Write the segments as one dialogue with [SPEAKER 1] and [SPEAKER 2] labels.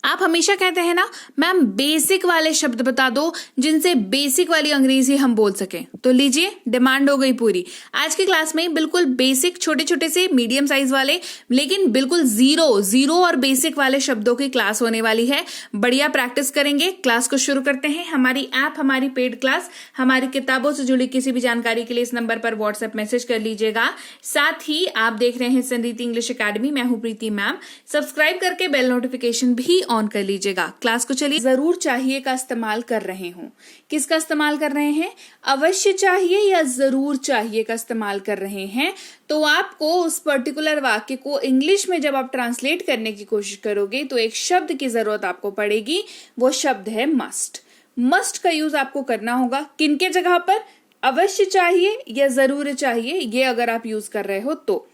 [SPEAKER 1] आप हमेशा कहते हैं ना मैम बेसिक वाले शब्द बता दो जिनसे बेसिक वाली अंग्रेजी हम बोल सकें। तो लीजिए, डिमांड हो गई पूरी। आज की क्लास में बिल्कुल बेसिक छोटे छोटे से मीडियम साइज वाले लेकिन बिल्कुल जीरो और बेसिक वाले शब्दों की क्लास होने वाली है। बढ़िया प्रैक्टिस करेंगे। क्लास को शुरू करते हैं। हमारी ऐप, हमारी पेड क्लास, हमारी किताबों से जुड़ी किसी भी जानकारी के लिए इस नंबर पर व्हाट्सएप मैसेज कर लीजिएगा। साथ ही आप देख रहे हैं संरीति इंग्लिश अकेडमी। मैं हूं प्रीति मैम। सब्सक्राइब करके बेल नोटिफिकेशन भी ऑन कर लीजिएगा। क्लास को चलिए। जरूर चाहिए का इस्तेमाल कर रहे हो। किसका इस्तेमाल कर रहे हैं? अवश्य चाहिए या जरूर चाहिए का इस्तेमाल कर रहे हैं। तो आपको उस पर्टिकुलर वाक्य को इंग्लिश में जब आप ट्रांसलेट करने की कोशिश करोगे तो एक शब्द की जरूरत आपको पड़ेगी। वो शब्द है मस्ट। मस्ट का यूज आपको करना होगा। किन के जगह पर? अवश्य चाहिए या जरूर चाहिए, ये अगर आप यूज कर रहे हो तो।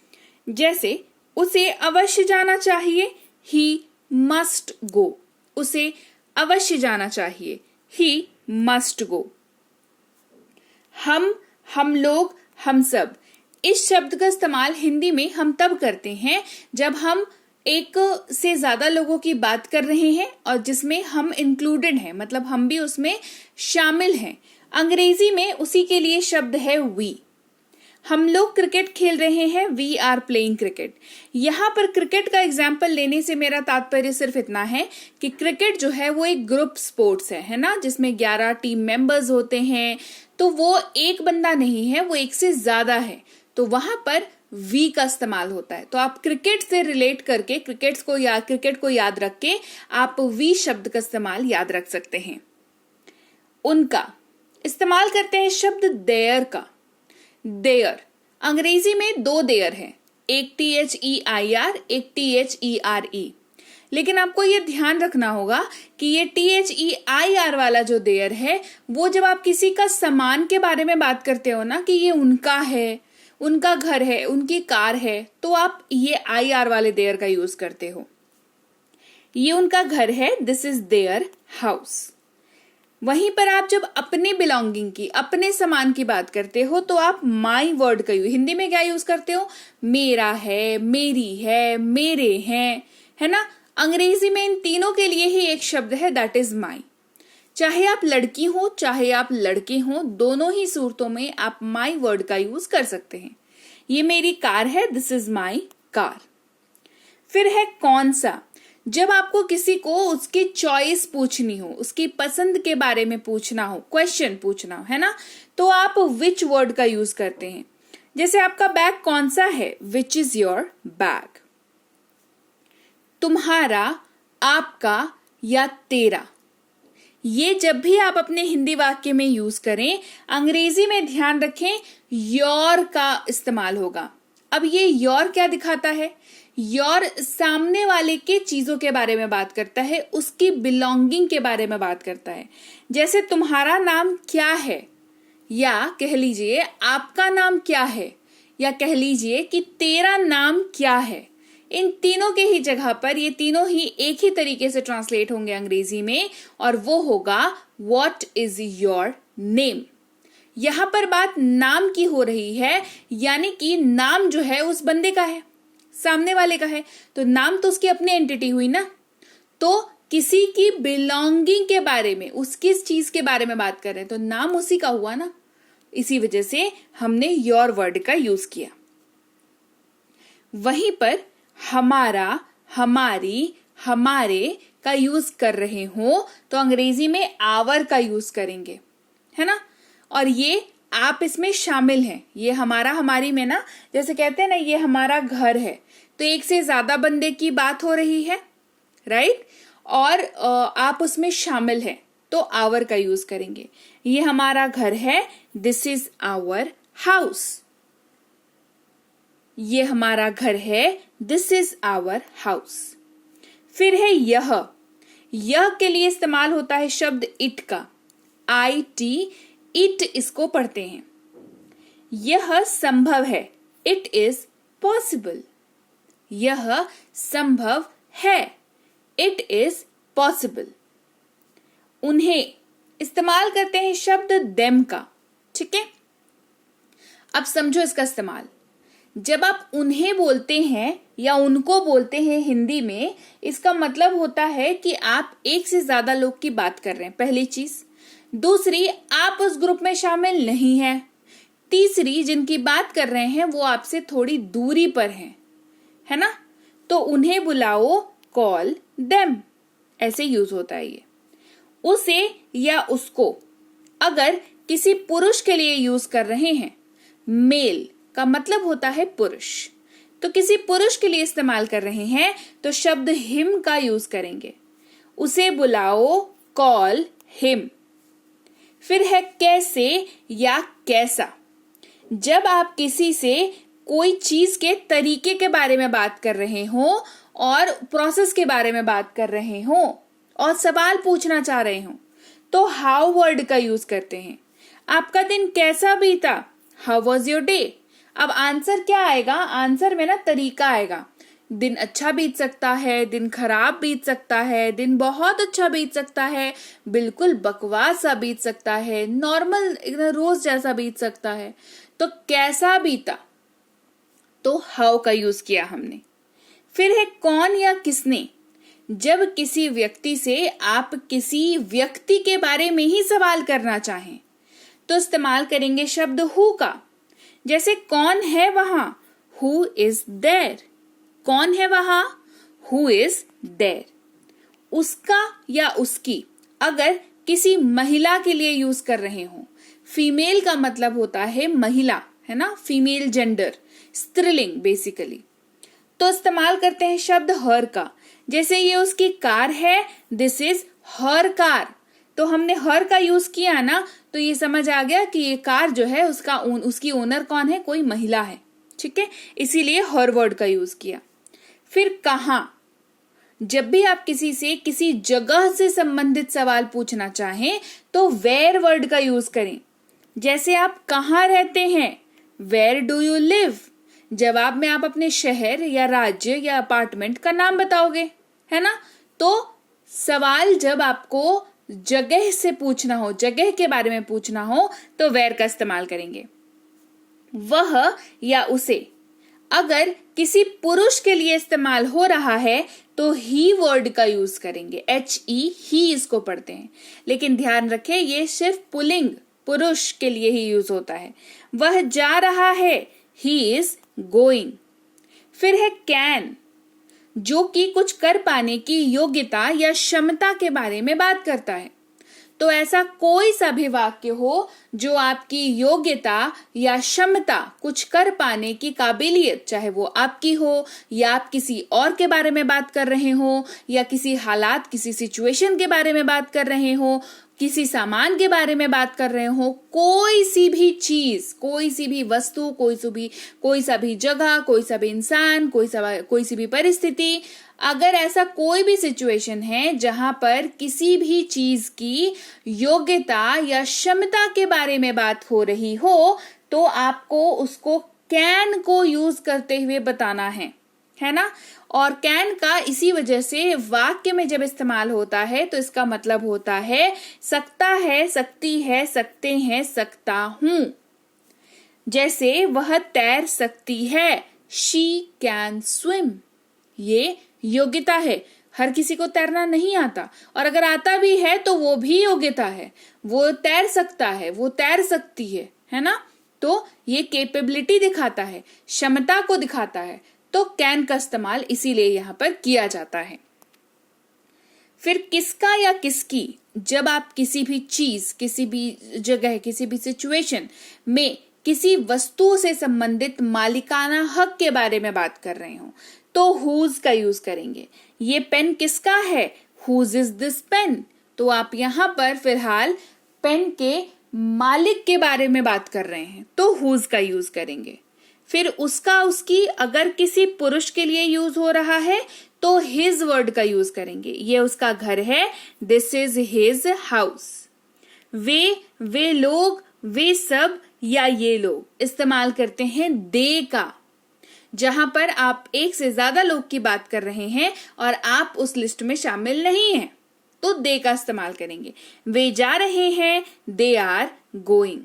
[SPEAKER 1] जैसे उसे अवश्य जाना चाहिए, ही मस्ट गो। उसे अवश्य जाना चाहिए, ही मस्ट गो। हम लोग, हम सब। इस शब्द का इस्तेमाल हिंदी में हम तब करते हैं जब हम एक से ज्यादा लोगों की बात कर रहे हैं और जिसमें हम इंक्लूडेड हैं, मतलब हम भी उसमें शामिल हैं। अंग्रेजी में उसी के लिए शब्द है वी। हम लोग क्रिकेट खेल रहे हैं, वी आर प्लेइंग क्रिकेट। यहां पर क्रिकेट का एग्जाम्पल लेने से मेरा तात्पर्य सिर्फ इतना है कि क्रिकेट जो है वो एक ग्रुप स्पोर्ट्स है ना, जिसमें 11 टीम मेंबर्स होते हैं। तो वो एक बंदा नहीं है, वो एक से ज्यादा है। तो वहां पर वी का इस्तेमाल होता है। तो आप क्रिकेट से रिलेट करके क्रिकेट को याद रख के आप वी शब्द का इस्तेमाल याद रख सकते हैं। उनका इस्तेमाल करते हैं शब्द देयर का। देयर, अंग्रेजी में 2 देयर है, एक THEIR, एक THERE। लेकिन आपको यह ध्यान रखना होगा कि ये THEIR वाला जो देयर है वो जब आप किसी का सामान के बारे में बात करते हो ना, कि ये उनका है, उनका घर है, उनकी कार है, तो आप ये IR वाले देयर का यूज करते हो। ये उनका घर है, दिस इज देयर हाउस। वहीं पर आप जब अपने बिलोंगिंग की, अपने सामान की बात करते हो तो आप माई वर्ड का हिंदी में क्या यूज करते हो? मेरा है, मेरी है, मेरे हैं, है ना। अंग्रेजी में इन तीनों के लिए ही एक शब्द है, दैट इज माई। चाहे आप लड़की हो चाहे आप लड़के हो, दोनों ही सूरतों में आप माई वर्ड का यूज कर सकते हैं। ये मेरी कार है, दिस इज माई कार। फिर है कौन सा। जब आपको किसी को उसकी चॉइस पूछनी हो, उसकी पसंद के बारे में पूछना हो, क्वेश्चन पूछना हो, है ना, तो आप विच वर्ड का यूज करते हैं। जैसे आपका बैग कौन सा है, विच इज योर बैग। तुम्हारा, आपका या तेरा, ये जब भी आप अपने हिंदी वाक्य में यूज करें, अंग्रेजी में ध्यान रखें योर का इस्तेमाल होगा। अब ये योर क्या दिखाता है? योर सामने वाले के चीजों के बारे में बात करता है, उसकी बिलोंगिंग के बारे में बात करता है। जैसे तुम्हारा नाम क्या है, या कह लीजिए आपका नाम क्या है, या कह लीजिए कि तेरा नाम क्या है। इन तीनों के ही जगह पर ये तीनों ही एक ही तरीके से ट्रांसलेट होंगे अंग्रेजी में, और वो होगा व्हाट इज योर नेम। यहां पर बात नाम की हो रही है, यानी कि नाम जो है उस बंदे का है, सामने वाले का है, तो नाम तो उसकी अपनी एंटिटी हुई ना। तो किसी की बिलोंगिंग के बारे में, उसकी चीज के बारे में बात कर रहे हैं तो नाम उसी का हुआ ना। इसी वजह से हमने योर वर्ड का यूज किया। वहीं पर हमारा, हमारी, हमारे का यूज कर रहे हो तो अंग्रेजी में आवर का यूज करेंगे, है ना। और ये आप इसमें शामिल हैं। ये हमारा, हमारी में ना, जैसे कहते हैं ना ये हमारा घर है, तो एक से ज्यादा बंदे की बात हो रही है, राइट, और आप उसमें शामिल हैं तो आवर का यूज करेंगे। ये हमारा घर है, दिस इज आवर हाउस। ये हमारा घर है, दिस इज आवर हाउस। फिर है यह के लिए इस्तेमाल होता है शब्द इट का, IT, इट इसको पढ़ते हैं। यह संभव है, इट इज पॉसिबल। यह संभव है, इट इज पॉसिबल। उन्हें इस्तेमाल करते हैं शब्द देम का, ठीक है। अब समझो इसका इस्तेमाल। जब आप उन्हें बोलते हैं या उनको बोलते हैं हिंदी में, इसका मतलब होता है कि आप एक से ज्यादा लोग की बात कर रहे हैं, पहली चीज। दूसरी, आप उस ग्रुप में शामिल नहीं हैं। तीसरी, जिनकी बात कर रहे हैं वो आपसे थोड़ी दूरी पर हैं, है ना? तो उन्हें बुलाओ, कॉल देम, ऐसे यूज होता है ये। उसे या उसको अगर किसी पुरुष के लिए यूज कर रहे हैं, मेल का मतलब होता है पुरुष, तो किसी पुरुष के लिए इस्तेमाल कर रहे हैं तो शब्द हिम का यूज करेंगे। उसे बुलाओ, कॉल हिम। फिर है कैसे या कैसा। जब आप किसी से कोई चीज के तरीके के बारे में बात कर रहे हो और प्रोसेस के बारे में बात कर रहे हो और सवाल पूछना चाह रहे हो तो हाउ वर्ड का यूज करते हैं। आपका दिन कैसा बीता, हाउ वॉज योर डे। अब आंसर क्या आएगा, आंसर में ना तरीका आएगा। दिन अच्छा बीत सकता है, दिन खराब बीत सकता है, दिन बहुत अच्छा बीत सकता है, बिल्कुल बकवास सा बीत सकता है, नॉर्मल रोज जैसा बीत सकता है। तो कैसा बीता, तो हाउ का यूज किया हमने। फिर है कौन या किसने। जब किसी व्यक्ति से आप किसी व्यक्ति के बारे में ही सवाल करना चाहें तो इस्तेमाल करेंगे शब्द हु का। जैसे कौन है वहां, हु इज देयर। कौन है वहां, हु इज देयर। उसका या उसकी अगर किसी महिला के लिए यूज कर रहे हो, फीमेल का मतलब होता है महिला, है ना, फीमेल जेंडर, स्त्रीलिंग बेसिकली, तो इस्तेमाल करते हैं शब्द हर का। जैसे ये उसकी कार है, दिस इज हर कार, तो हमने हर का यूज किया ना, तो ये समझ आ गया कि ये कार जो है उसकी ओनर कौन है, कोई महिला है, ठीक है, इसीलिए हर वर्ड का यूज किया। फिर कहां। जब भी आप किसी से किसी जगह से संबंधित सवाल पूछना चाहें तो वेयर वर्ड का यूज करें। जैसे आप कहाँ रहते हैं, वेयर डू यू लिव। जवाब में आप अपने शहर या राज्य या अपार्टमेंट का नाम बताओगे, है ना। तो सवाल जब आपको जगह से पूछना हो, जगह के बारे में पूछना हो, तो वेयर का इस्तेमाल करेंगे। वह या उसे अगर किसी पुरुष के लिए इस्तेमाल हो रहा है तो ही वर्ड का यूज करेंगे, HE, ही इसको पढ़ते हैं, लेकिन ध्यान रखें ये सिर्फ पुल्लिंग पुरुष के लिए ही यूज होता है। वह जा रहा है, ही इज गोइंग। फिर है कैन, जो कि कुछ कर पाने की योग्यता या क्षमता के बारे में बात करता है। तो ऐसा कोई सा भी वाक्य हो जो आपकी योग्यता या क्षमता, कुछ कर पाने की काबिलियत, चाहे वो आपकी हो या आप किसी और के बारे में बात कर रहे हो या किसी हालात, किसी सिचुएशन के बारे में बात कर रहे हो, किसी सामान के बारे में बात कर रहे हो, कोई सी भी चीज, कोई सी भी वस्तु, कोई सा भी जगह, कोई सा भी इंसान, कोई सी भी परिस्थिति, अगर ऐसा कोई भी सिचुएशन है जहां पर किसी भी चीज की योग्यता या क्षमता के बारे में बात हो रही हो तो आपको उसको कैन को यूज करते हुए बताना है ना। और कैन का इसी वजह से वाक्य में जब इस्तेमाल होता है तो इसका मतलब होता है सकता है, सकती है, सकते हैं, सकता हूं। जैसे वह तैर सकती है, शी कैन स्विम। ये योग्यता है, हर किसी को तैरना नहीं आता, और अगर आता भी है तो वो भी योग्यता है, वो तैर सकता है, वो तैर सकती है ना। तो ये कैपेबिलिटी दिखाता है, क्षमता को दिखाता है, तो कैन का इस्तेमाल इसीलिए यहां पर किया जाता है। फिर किसका या किसकी, जब आप किसी भी चीज, किसी भी जगह, किसी भी सिचुएशन में किसी वस्तु से संबंधित मालिकाना हक के बारे में बात कर रहे हो तो हुज का यूज करेंगे। ये पेन किसका है, हुज इज दिस पेन। तो आप यहां पर फिलहाल पेन के मालिक के बारे में बात कर रहे हैं तो हुज का यूज करेंगे। फिर उसका, उसकी अगर किसी पुरुष के लिए यूज हो रहा है तो हिज वर्ड का यूज करेंगे। ये उसका घर है, दिस इज हिज हाउस। वे लोग, वे सब या ये लोग, इस्तेमाल करते हैं दे का। जहां पर आप एक से ज्यादा लोग की बात कर रहे हैं और आप उस लिस्ट में शामिल नहीं हैं तो दे का इस्तेमाल करेंगे। वे जा रहे हैं, दे आर गोइंग।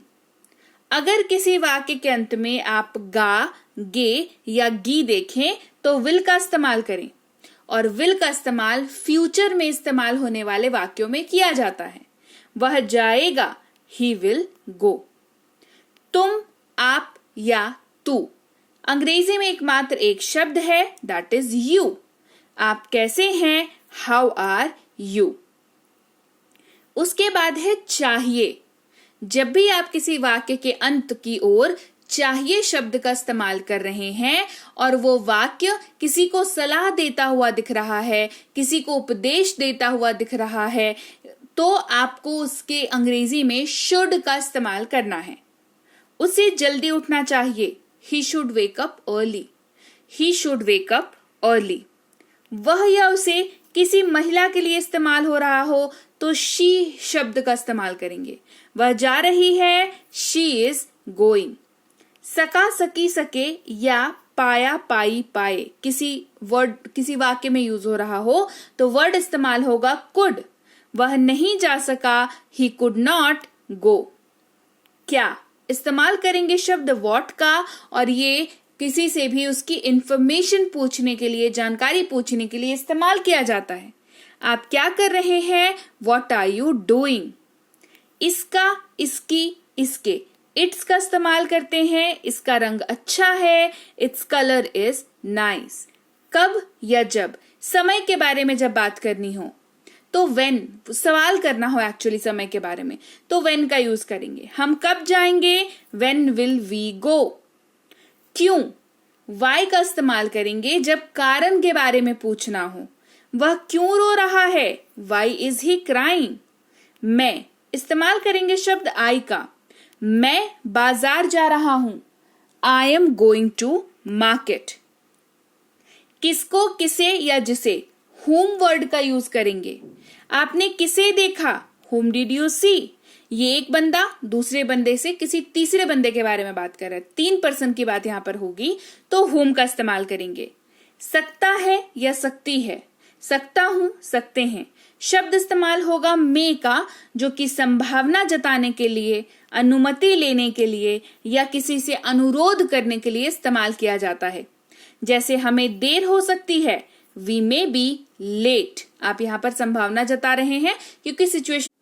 [SPEAKER 1] अगर किसी वाक्य के अंत में आप गा गे या गी देखें तो विल का इस्तेमाल करें, और विल का इस्तेमाल फ्यूचर में इस्तेमाल होने वाले वाक्यों में किया जाता है। वह जाएगा, ही विल गो। तुम, आप या तू अंग्रेजी में एकमात्र एक शब्द है, दैट इज यू। आप कैसे हैं, हाउ आर यू। उसके बाद है चाहिए। जब भी आप किसी वाक्य के अंत की ओर चाहिए शब्द का इस्तेमाल कर रहे हैं और वो वाक्य किसी को सलाह देता हुआ दिख रहा है, किसी को उपदेश देता हुआ दिख रहा है, तो आपको उसके अंग्रेजी में शुड का इस्तेमाल करना है। उसे जल्दी उठना चाहिए, he should wake up early, he should wake up early। वह या उसे किसी महिला के लिए इस्तेमाल हो रहा हो तो she शब्द का इस्तेमाल करेंगे। वह जा रही है, she is going। सका, सकी, सके या पाया, पाई, पाए किसी वाक्य में यूज हो रहा हो तो वर्ड इस्तेमाल होगा could। वह नहीं जा सका, he could not go। क्या इस्तेमाल करेंगे शब्द what का, और ये किसी से भी उसकी इंफॉर्मेशन पूछने के लिए, जानकारी पूछने के लिए इस्तेमाल किया जाता है। आप क्या कर रहे हैं, what are you doing। इसका, इसकी, इसके इट्स का इस्तेमाल करते हैं। इसका रंग अच्छा है, इट्स कलर इज नाइस। कब या जब समय के बारे में जब बात करनी हो तो when, सवाल करना हो एक्चुअली समय के बारे में तो when का यूज करेंगे। हम कब जाएंगे, when will we go। क्यों, why का इस्तेमाल करेंगे जब कारण के बारे में पूछना हो। वह क्यों रो रहा है, why is he crying। मैं इस्तेमाल करेंगे शब्द I का। मैं बाजार जा रहा हूं, I am going to market। किसको, किसे या जिसे whom वर्ड का यूज करेंगे। आपने किसे देखा, whom did you see। ये एक बंदा दूसरे बंदे से किसी तीसरे बंदे के बारे में बात कर रहा है, 3 पर्सन की बात यहां पर होगी तो whom का इस्तेमाल करेंगे। सकता है या सकती है, सकता हूं, सकते हैं शब्द इस्तेमाल होगा मे का, जो कि संभावना जताने के लिए, अनुमति लेने के लिए या किसी से अनुरोध करने के लिए इस्तेमाल किया जाता है। जैसे हमें देर हो सकती है, वी मे बी लेट। आप यहां पर संभावना जता रहे हैं क्योंकि सिचुएशन।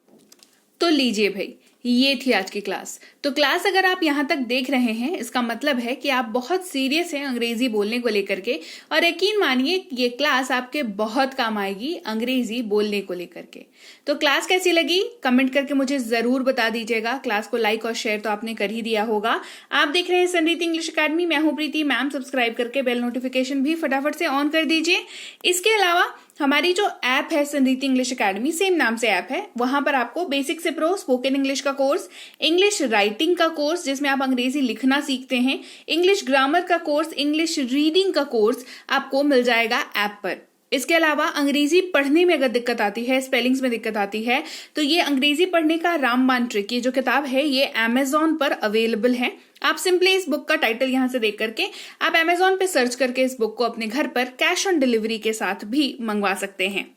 [SPEAKER 1] तो लीजिए भाई, ये थी आज की क्लास। तो क्लास अगर आप यहाँ तक देख रहे हैं, इसका मतलब है कि आप बहुत सीरियस हैं अंग्रेजी बोलने को लेकर के, और यकीन मानिए ये क्लास आपके बहुत काम आएगी अंग्रेजी बोलने को लेकर के। तो क्लास कैसी लगी कमेंट करके मुझे जरूर बता दीजिएगा। क्लास को लाइक और शेयर तो आपने कर ही दिया होगा। आप देख रहे हैं संरीति इंग्लिश अकेडमी, मैं हूं प्रीति मैम। सब्सक्राइब करके बेल नोटिफिकेशन भी फटाफट से ऑन कर दीजिए। इसके अलावा हमारी जो ऐप है संरीति इंग्लिश अकेडमी, सेम नाम से ऐप है, वहां पर आपको बेसिक से प्रो स्पोकन इंग्लिश का कोर्स, इंग्लिश राइटिंग का कोर्स जिसमें आप अंग्रेजी लिखना सीखते हैं, इंग्लिश ग्रामर का कोर्स, इंग्लिश रीडिंग का कोर्स आपको मिल जाएगा ऐप पर। इसके अलावा अंग्रेजी पढ़ने में अगर दिक्कत आती है, स्पेलिंग्स में दिक्कत आती है, तो ये अंग्रेजी पढ़ने का रामबाण ट्रिक, ये जो किताब है ये Amazon पर अवेलेबल है। आप सिंपली इस बुक का टाइटल यहां से देख करके आप Amazon पे सर्च करके इस बुक को अपने घर पर कैश ऑन डिलीवरी के साथ भी मंगवा सकते हैं।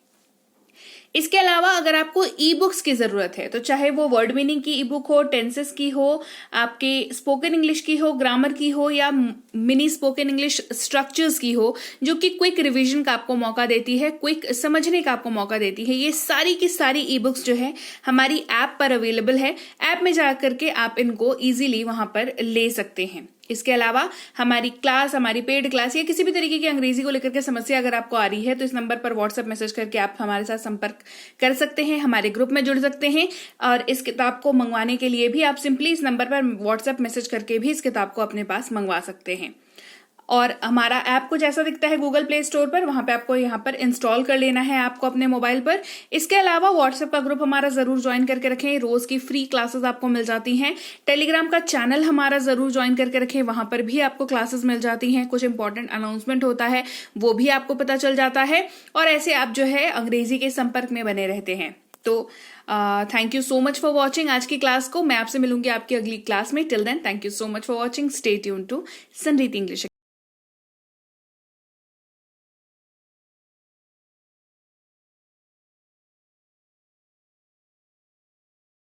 [SPEAKER 1] इसके अलावा अगर आपको ई बुक्स की जरूरत है, तो चाहे वो वर्ड मीनिंग की ई बुक हो, टेंसेस की हो, आपके स्पोकन इंग्लिश की हो, ग्रामर की हो, या मिनी स्पोकन इंग्लिश स्ट्रक्चर्स की हो, जो कि क्विक रिवीजन का आपको मौका देती है, क्विक समझने का आपको मौका देती है, ये सारी की सारी ई बुक्स जो है हमारी ऐप पर अवेलेबल है। ऐप में जाकर के आप इनको इजीली वहां पर ले सकते हैं। इसके अलावा हमारी क्लास, हमारी पेड क्लास या किसी भी तरीके की अंग्रेजी को लेकर के समस्या अगर आपको आ रही है तो इस नंबर पर व्हाट्सएप मैसेज करके आप हमारे साथ संपर्क कर सकते हैं, हमारे ग्रुप में जुड़ सकते हैं। और इस किताब को मंगवाने के लिए भी आप सिंपली इस नंबर पर व्हाट्सएप मैसेज करके भी इस किताब को अपने पास मंगवा सकते हैं। और हमारा ऐप कुछ ऐसा दिखता है गूगल प्ले स्टोर पर, वहां पे आपको यहाँ पर इंस्टॉल कर लेना है ऐप को अपने मोबाइल पर। इसके अलावा व्हाट्सएप का ग्रुप हमारा जरूर ज्वाइन करके रखें, रोज की फ्री क्लासेस आपको मिल जाती हैं। टेलीग्राम का चैनल हमारा जरूर ज्वाइन करके रखें, वहां पर भी आपको क्लासेस मिल जाती हैं, कुछ इंपॉर्टेंट अनाउंसमेंट होता है वो भी आपको पता चल जाता है, और ऐसे आप जो है अंग्रेजी के संपर्क में बने रहते हैं। तो thank you so much for watching आज की क्लास को। मैं आपसे मिलूंगी आपकी अगली क्लास में। Till then thank you so much for watching. Stay tune to Sanriti English.